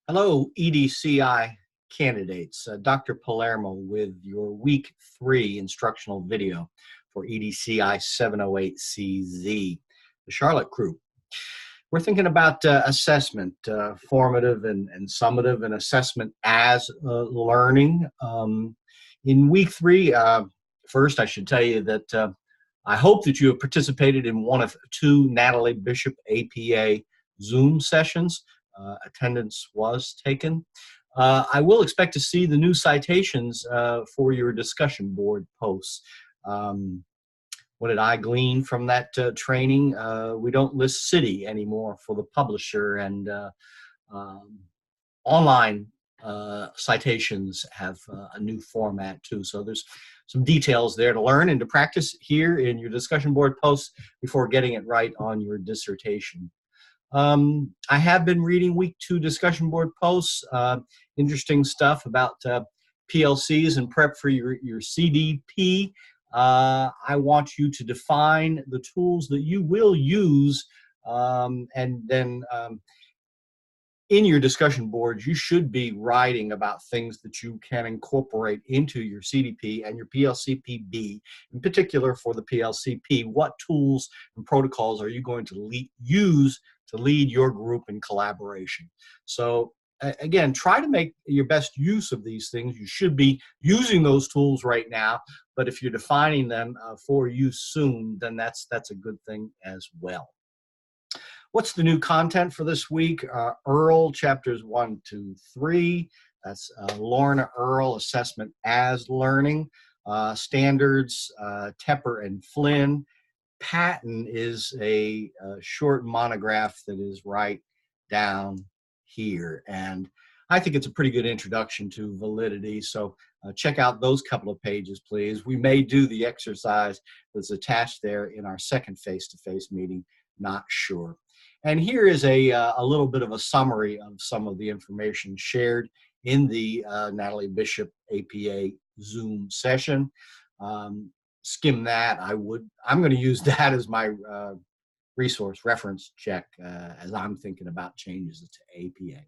Hello, EDCI candidates. Dr. Palermo with your Week 3 instructional video for EDCI 708CZ, the Charlotte Group. We're thinking about assessment, formative and summative, and assessment as learning. In Week 3, first I should tell you that I hope that you have participated in one of 2 Natalie Bishop APA Zoom sessions. Attendance was taken. I will expect to see the new citations for your discussion board posts. What did I glean from that training? We don't list city anymore for the publisher, and online citations have a new format too. So there's some details there to learn and to practice here in your discussion board posts before getting it right on your dissertation. I have been reading Week 2 discussion board posts, interesting stuff about PLCs and prep for your CDP. I want you to define the tools that you will use, and then in your discussion boards, you should be writing about things that you can incorporate into your CDP and your PLCPB, in particular for the PLCP. What tools and protocols are you going to use to lead your group in collaboration? So again, try to make your best use of these things. You should be using those tools right now, but if you're defining them for use soon, then that's a good thing as well. What's the new content for this week? Earl, chapters 1, 2, 3. That's Lorna Earl, Assessment as Learning. Standards, Tepper and Flynn. Patton is a short monograph that is right down here. And I think it's a pretty good introduction to validity. So check out those couple of pages, please. We may do the exercise that's attached there in our second face-to-face meeting, not sure. And here is a little bit of a summary of some of the information shared in the Natalie Bishop APA Zoom session. Skim that. I'm going to use that as my resource reference check as I'm thinking about changes to APA.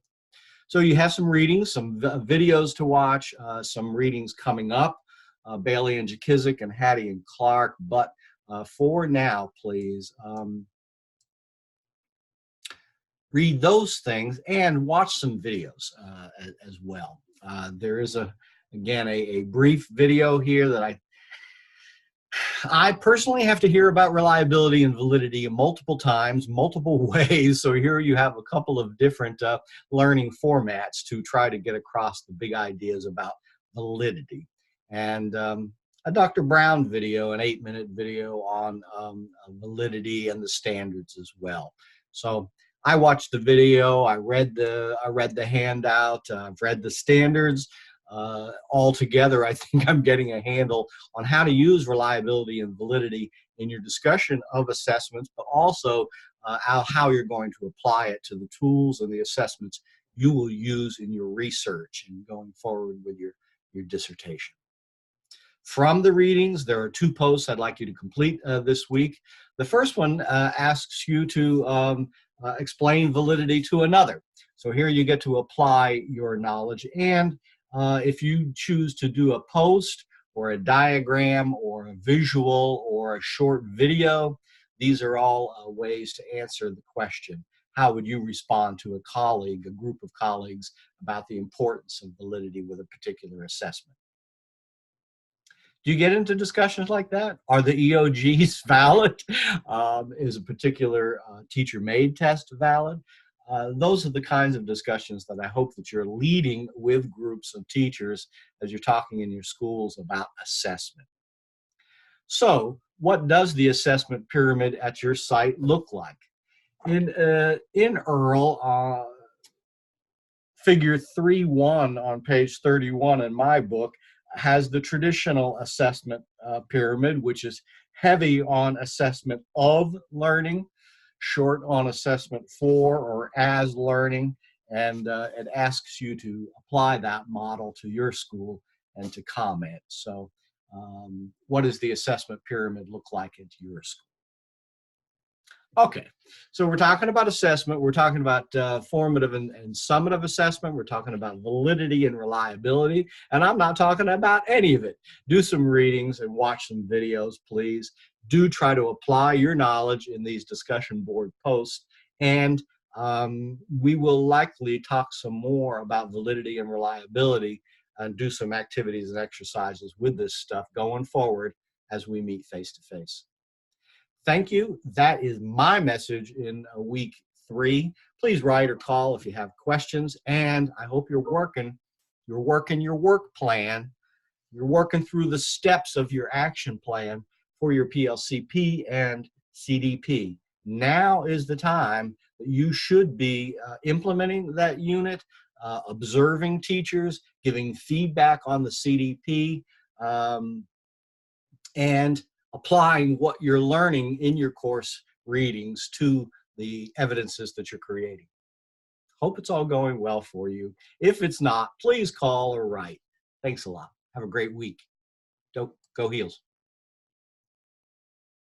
So you have some readings, some videos to watch, some readings coming up, Bailey and Jakizik and Hattie and Clark. But for now, please, read those things and watch some videos as well. There is again a brief video here that I personally have to hear about reliability and validity multiple times, multiple ways. So here you have a couple of different learning formats to try to get across the big ideas about validity. And a Dr. Brown video, an 8-minute video on validity and the standards as well. So I watched the video, I read the handout, I've read the standards. Altogether, I think I'm getting a handle on how to use reliability and validity in your discussion of assessments, but also how you're going to apply it to the tools and the assessments you will use in your research and going forward with your dissertation. From the readings, there are 2 posts I'd like you to complete this week. The first one asks you to explain validity to another. So here you get to apply your knowledge, and if you choose to do a post or a diagram or a visual or a short video, these are all ways to answer the question. How would you respond to a colleague, a group of colleagues, about the importance of validity with a particular assessment? Do you get into discussions like that? Are the EOGs valid? Is a particular teacher-made test valid? Those are the kinds of discussions that I hope that you're leading with groups of teachers as you're talking in your schools about assessment. So, what does the assessment pyramid at your site look like? In Earl, figure 3.1 on page 31 in my book has the traditional assessment pyramid, which is heavy on assessment of learning, short on assessment for or as learning, and it asks you to apply that model to your school and to comment. So what does the assessment pyramid look like at your school? Okay, so we're talking about assessment. We're talking about formative and summative assessment. We're talking about validity and reliability. And I'm not talking about any of it. Do some readings and watch some videos, please. Do try to apply your knowledge in these discussion board posts. And we will likely talk some more about validity and reliability and do some activities and exercises with this stuff going forward as we meet face to face. Thank you. That is my message in week 3. Please write or call if you have questions. And I hope you're working your work plan. You're working through the steps of your action plan for your PLCP and CDP. Now is the time that you should be implementing that unit, observing teachers, giving feedback on the CDP, and applying what you're learning in your course readings to the evidences that you're creating. Hope it's all going well for you. If it's not, please call or write. Thanks a lot. Have a great week. Go Heels.